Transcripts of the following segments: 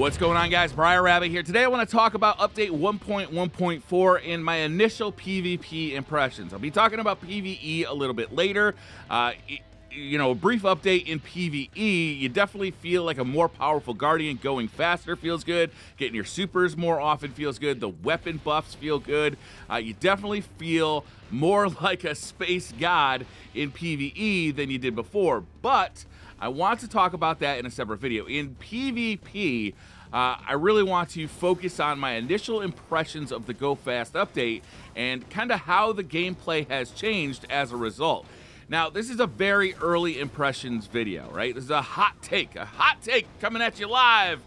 What's going on, guys? Briar Rabbit here. Today I want to talk about update 1.1.4 in my initial PvP impressions. I'll be talking about PvE a little bit later. You know, a brief update in PvE, you definitely feel like a more powerful Guardian. Going faster feels good. Getting your supers more often feels good. The weapon buffs feel good. You definitely feel more like a space god in PvE than you did before. But I want to talk about that in a separate video. In PvP, I really want to focus on my initial impressions of the Go Fast update and kind of how the gameplay has changed as a result. Now, this is a very early impressions video, right? This is a hot take coming at you live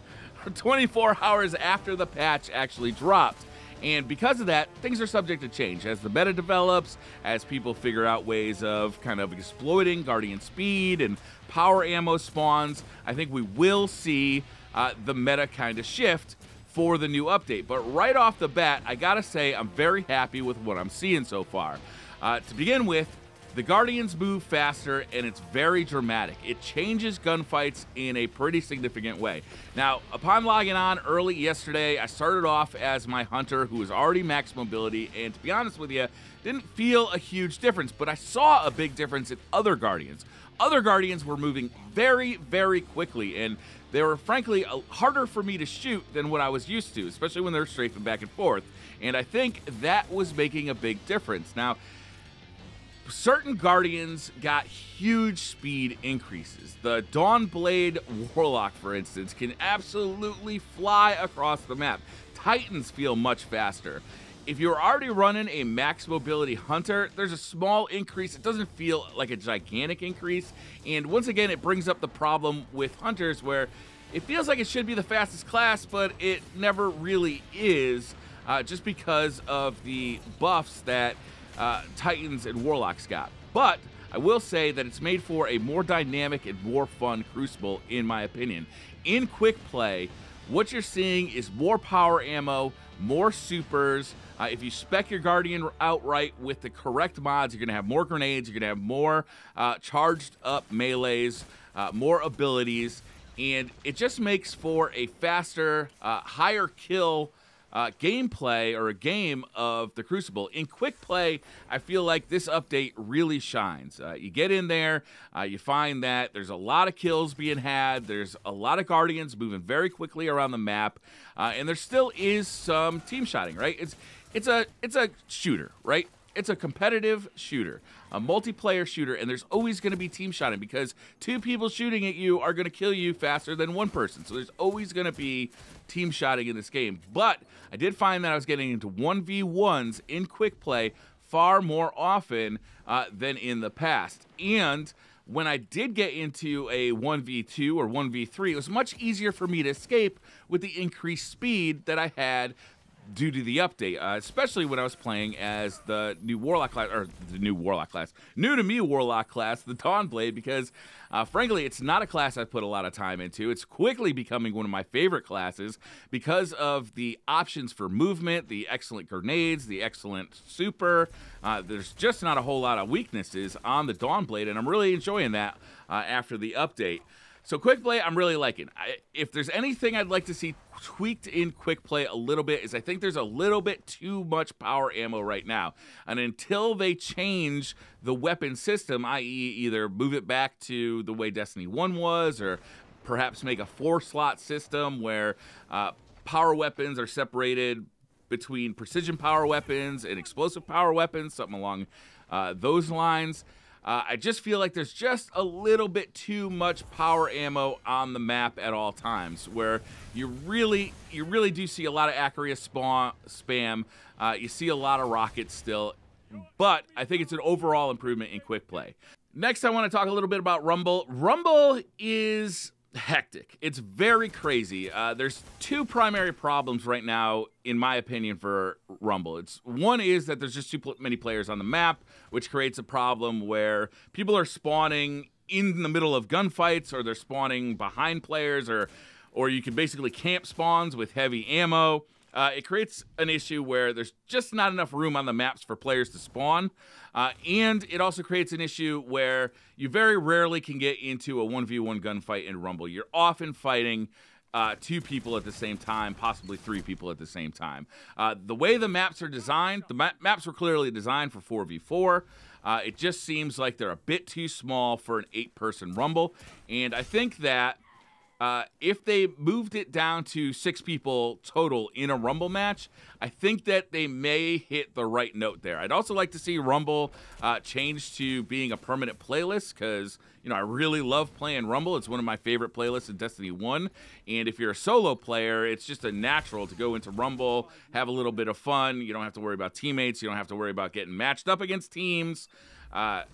24 hours after the patch actually dropped. And because of that, things are subject to change as the meta develops, as people figure out ways of kind of exploiting Guardian speed and power ammo spawns. I think we will see the meta kind of shift for the new update. But right off the bat, I gotta say I'm very happy with what I'm seeing so far. To begin with, the Guardians move faster, and it's very dramatic. It changes gunfights in a pretty significant way. Now, upon logging on early yesterday, I started off as my Hunter, who was already max mobility, and to be honest with you, didn't feel a huge difference, but I saw a big difference in other Guardians. Other Guardians were moving very, very quickly, and they were, frankly, harder for me to shoot than what I was used to, especially when they were strafing back and forth, and I think that was making a big difference. Now, certain Guardians got huge speed increases. The Dawnblade Warlock, for instance, can absolutely fly across the map. Titans feel much faster. If you're already running a max mobility Hunter, there's a small increase. It doesn't feel like a gigantic increase. And once again, it brings up the problem with Hunters where it feels like it should be the fastest class, but it never really is, just because of the buffs that Titans and Warlocks got. But I will say that it's made for a more dynamic and more fun Crucible, in my opinion. In quick play, what you're seeing is more power ammo, more supers. If you spec your Guardian outright with the correct mods, you're going to have more grenades, you're going to have more charged up melees, more abilities, and it just makes for a faster, higher kill gameplay or a game of the Crucible. In quick play, I feel like this update really shines. You get in there, you find that there's a lot of kills being had, there's a lot of Guardians moving very quickly around the map, and there still is some team shotting, right? It's a shooter, right? It's a competitive shooter, a multiplayer shooter, and there's always going to be team shotting because two people shooting at you are going to kill you faster than one person. So there's always going to be team shotting in this game. But I did find that I was getting into 1v1s in quick play far more often than in the past. And when I did get into a 1v2 or 1v3, it was much easier for me to escape with the increased speed that I had due to the update, especially when I was playing as the new Warlock class, or the new Warlock class, new to me Warlock class, the Dawnblade, because frankly, it's not a class I've put a lot of time into. It's quickly becoming one of my favorite classes because of the options for movement, the excellent grenades, the excellent super. There's just not a whole lot of weaknesses on the Dawnblade, and I'm really enjoying that after the update. So quick play, I'm really liking. If there's anything I'd like to see tweaked in quick play a little bit is I think there's a little bit too much power ammo right now. And until they change the weapon system, i.e. either move it back to the way Destiny 1 was, or perhaps make a 4-slot system where power weapons are separated between precision power weapons and explosive power weapons, something along those lines. I just feel like there's just a little bit too much power ammo on the map at all times, where you really do see a lot of Acreus spam. You see a lot of rockets still, but I think it's an overall improvement in quick play. Next, I want to talk a little bit about Rumble. Rumble is hectic. It's very crazy. There's two primary problems right now, in my opinion, for Rumble. One is that there's just too many players on the map, which creates a problem where people are spawning in the middle of gunfights, or they're spawning behind players, or you can basically camp spawns with heavy ammo. It creates an issue where there's just not enough room on the maps for players to spawn. And it also creates an issue where you very rarely can get into a 1v1 gunfight in Rumble. You're often fighting 2 people at the same time, possibly 3 people at the same time. The way the maps are designed, the maps were clearly designed for 4v4. It just seems like they're a bit too small for an 8-person rumble, and I think that if they moved it down to 6 people total in a Rumble match, I think that they may hit the right note there. I'd also like to see Rumble change to being a permanent playlist because, you know, I really love playing Rumble. It's one of my favorite playlists in Destiny 1. And if you're a solo player, it's just a natural to go into Rumble, have a little bit of fun. You don't have to worry about teammates. You don't have to worry about getting matched up against teams.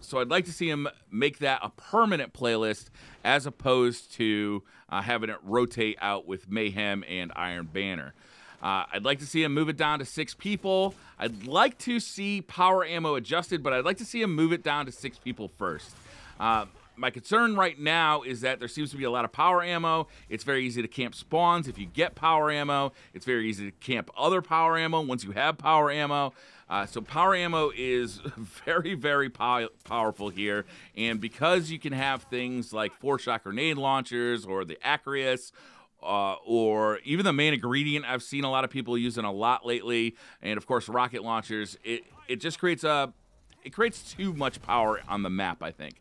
So I'd like to see him make that a permanent playlist as opposed to having it rotate out with Mayhem and Iron Banner. I'd like to see him move it down to 6 people. I'd like to see power ammo adjusted, but I'd like to see him move it down to 6 people first. My concern right now is that there seems to be a lot of power ammo. It's very easy to camp spawns. If you get power ammo, it's very easy to camp other power ammo once you have power ammo. So power ammo is very, very powerful here. And because you can have things like 4-shot grenade launchers or the Acreus, or even the main ingredient I've seen a lot of people using a lot lately, and of course rocket launchers, it just creates too much power on the map, I think.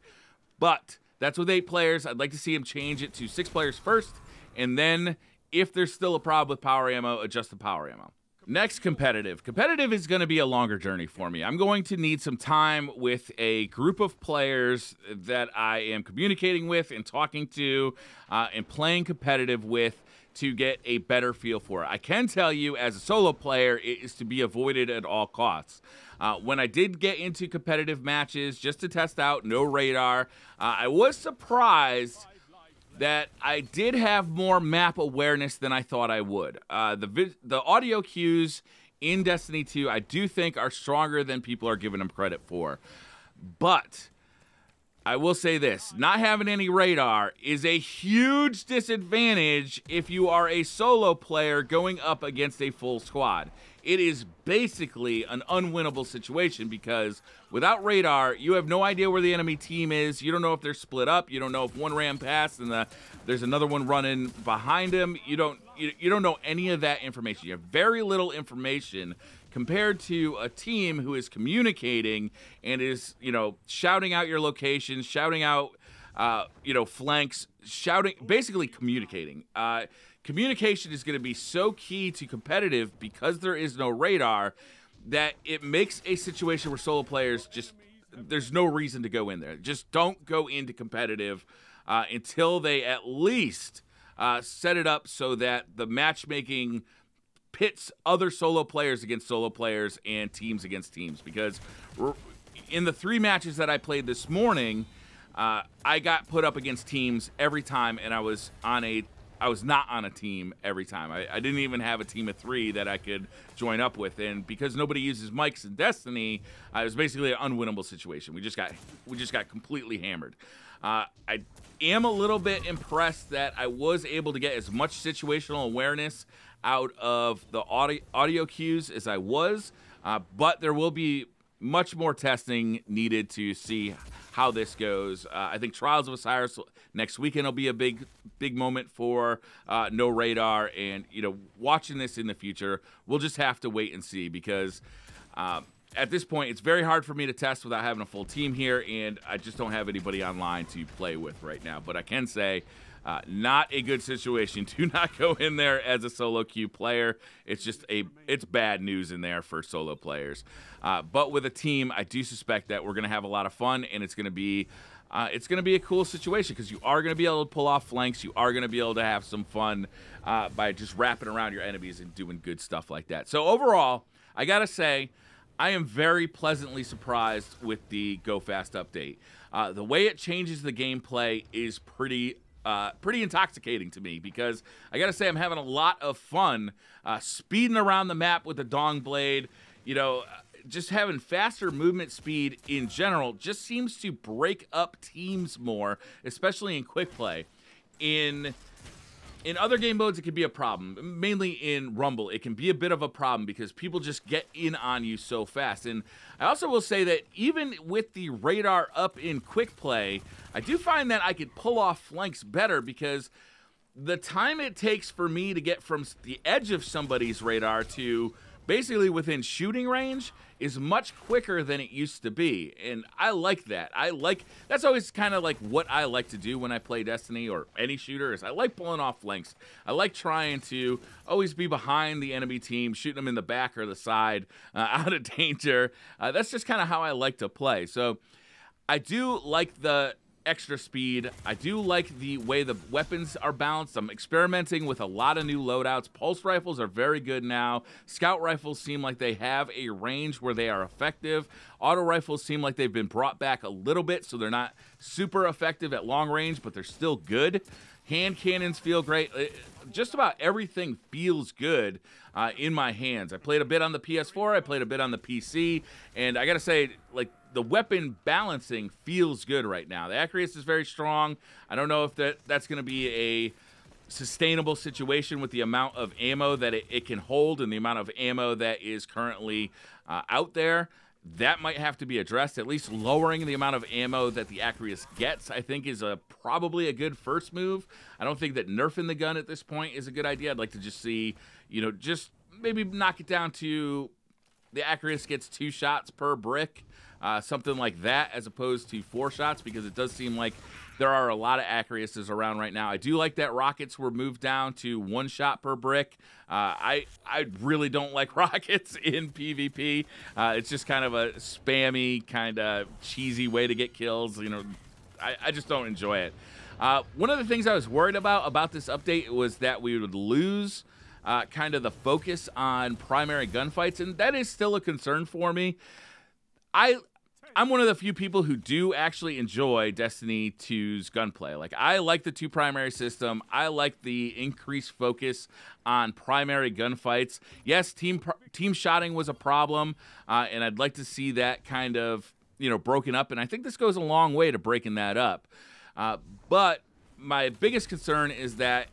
But that's with 8 players. I'd like to see him change it to 6 players first, and then if there's still a problem with power ammo, adjust the power ammo. Next, competitive. Competitive is going to be a longer journey for me. I'm going to need some time with a group of players that I am communicating with and talking to and playing competitive with to get a better feel for it. I can tell you, as a solo player, it is to be avoided at all costs. When I did get into competitive matches just to test out no radar, I was surprised that I did have more map awareness than I thought I would. The audio cues in Destiny 2, I do think, are stronger than people are giving them credit for. But I will say this, not having any radar is a huge disadvantage if you are a solo player going up against a full squad. It is basically an unwinnable situation because without radar, you have no idea where the enemy team is. You don't know if they're split up. You don't know if one ran past and there's another one running behind him. You don't know any of that information. You have very little information compared to a team who is communicating and is, you know, shouting out your location, shouting out, you know, flanks, basically communicating. Communication is going to be so key to competitive because there is no radar that it makes a situation where solo players there's no reason to go in there. Just don't go into competitive until they at least set it up so that the matchmaking pits other solo players against solo players and teams against teams. Because in the 3 matches that I played this morning, I got put up against teams every time, and I was not on a team every time. I didn't even have a team of 3 that I could join up with, and because nobody uses mics in Destiny, it was basically an unwinnable situation. We just got completely hammered. I am a little bit impressed that I was able to get as much situational awareness out of the audio cues as I was, but there will be much more testing needed to see how this goes. I think Trials of Osiris next weekend will be a big moment for no radar, and you know, watching this in the future, we'll just have to wait and see because at this point, it's very hard for me to test without having a full team here, and I just don't have anybody online to play with right now. But I can say, not a good situation. Do not go in there as a solo queue player. It's just it's bad news in there for solo players. But with a team, I do suspect that we're going to have a lot of fun, and it's going to be a cool situation because you are going to be able to pull off flanks. You are going to be able to have some fun by just wrapping around your enemies and doing good stuff like that. So overall, I got to say, I am very pleasantly surprised with the Go Fast update. The way it changes the gameplay is pretty intoxicating to me because I gotta say I'm having a lot of fun speeding around the map with the Dong Blade. You know, just having faster movement speed in general just seems to break up teams more, especially in quick play. In other game modes, it can be a problem. Mainly in Rumble, it can be a bit of a problem because people just get in on you so fast. And I also will say that even with the radar up in quick play, I do find that I could pull off flanks better because the time it takes for me to get from the edge of somebody's radar to basically within shooting range is much quicker than it used to be, and I like that. That's always kind of like what I like to do when I play Destiny or any shooter, is I like pulling off flanks. I like trying to always be behind the enemy team, shooting them in the back or the side, out of danger. That's just kind of how I like to play. So I do like the extra speed. I do like the way the weapons are balanced. I'm experimenting with a lot of new loadouts. Pulse rifles are very good now. Scout rifles seem like they have a range where they are effective. Auto rifles seem like they've been brought back a little bit, so they're not super effective at long range, but they're still good. Hand cannons feel great. Just about everything feels good in my hands. I played a bit on the PS4. I played a bit on the PC, and I gotta say, like, the weapon balancing feels good right now. The accuracy is very strong. I don't know if that's going to be a sustainable situation with the amount of ammo that it can hold and the amount of ammo that is currently out there. That might have to be addressed. At least lowering the amount of ammo that the Acreus gets, I think, is probably a good first move. I don't think that nerfing the gun at this point is a good idea. I'd like to just see, just maybe knock it down to the Acreus gets 2 shots per brick. Something like that, as opposed to 4 shots, because it does seem like there are a lot of Acreuses around right now. I do like that rockets were moved down to 1 shot per brick. I really don't like rockets in PvP. It's just kind of a spammy, kind of cheesy way to get kills. I just don't enjoy it. One of the things I was worried about this update was that we would lose kind of the focus on primary gunfights, and that is still a concern for me. I'm one of the few people who do actually enjoy Destiny 2's gunplay. Like, I like the 2 primary system. I like the increased focus on primary gunfights. Yes, team shotting was a problem, and I'd like to see that kind of, broken up, and I think this goes a long way to breaking that up. But my biggest concern is that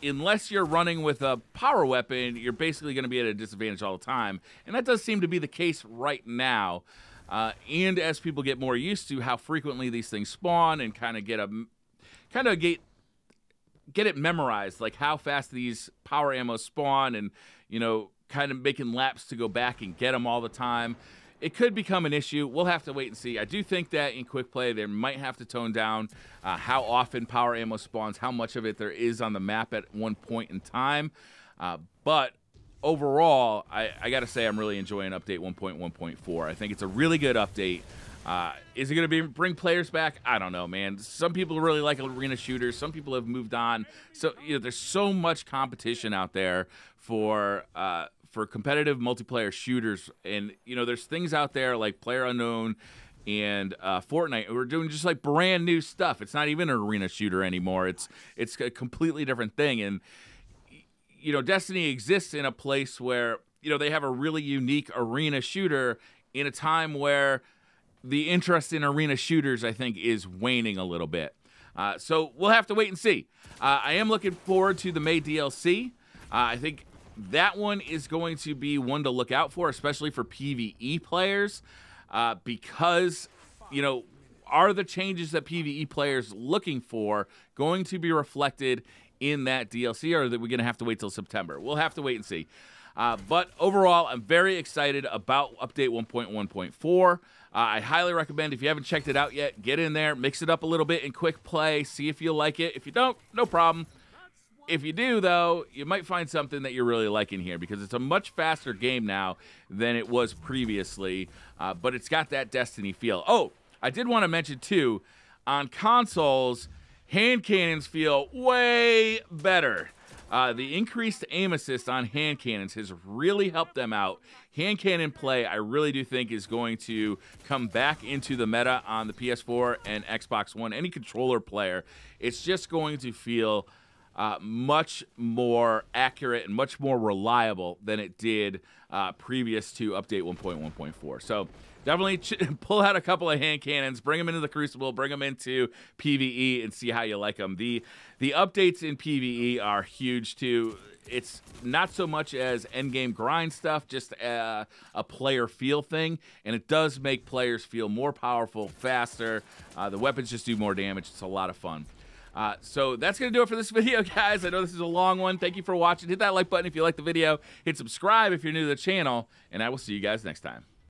unless you're running with a power weapon, you're basically going to be at a disadvantage all the time, and that does seem to be the case right now. And as people get more used to how frequently these things spawn and kind of get it memorized, like how fast these power ammos spawn, and kind of making laps to go back and get them all the time, it could become an issue. We'll have to wait and see. I do think that in quick play they might have to tone down how often power ammo spawns, how much of it there is on the map at one point in time, but overall, I got to say I'm really enjoying update 1.1.4. I think it's a really good update. Is it going to bring players back? I don't know, man. Some people really like arena shooters. Some people have moved on. So there's so much competition out there for competitive multiplayer shooters, and there's things out there like PlayerUnknown and Fortnite who are doing just like brand new stuff. It's not even an arena shooter anymore. It's a completely different thing, and Destiny exists in a place where, they have a really unique arena shooter in a time where the interest in arena shooters, I think, is waning a little bit. So we'll have to wait and see. I am looking forward to the May DLC. I think that one is going to be one to look out for, especially for PvE players, because, are the changes that PvE players looking for going to be reflected in that DLC, or are we going to have to wait till September? We'll have to wait and see. But overall, I'm very excited about update 1.1.4. I highly recommend, if you haven't checked it out yet, get in there, mix it up a little bit in quick play, see if you like it. If you don't, no problem. If you do, though, you might find something that you're really liking here, because it's a much faster game now than it was previously, but it's got that Destiny feel. Oh, I did want to mention, too, on consoles, hand cannons feel way better. The increased aim assist on hand cannons has really helped them out. Hand cannon play, I really do think, is going to come back into the meta on the PS4 and Xbox One. Any controller player, it's just going to feel much more accurate and much more reliable than it did previous to update 1.1.4. So definitely pull out a couple of hand cannons, bring them into the Crucible, bring them into PvE, and see how you like them. The updates in PvE are huge too. It's not so much as endgame grind stuff, just a player feel thing, and it does make players feel more powerful, faster. The weapons just do more damage. It's a lot of fun. So that's going to do it for this video, guys. I know this is a long one. Thank you for watching. Hit that like button if you like the video. Hit subscribe if you're new to the channel, and I will see you guys next time.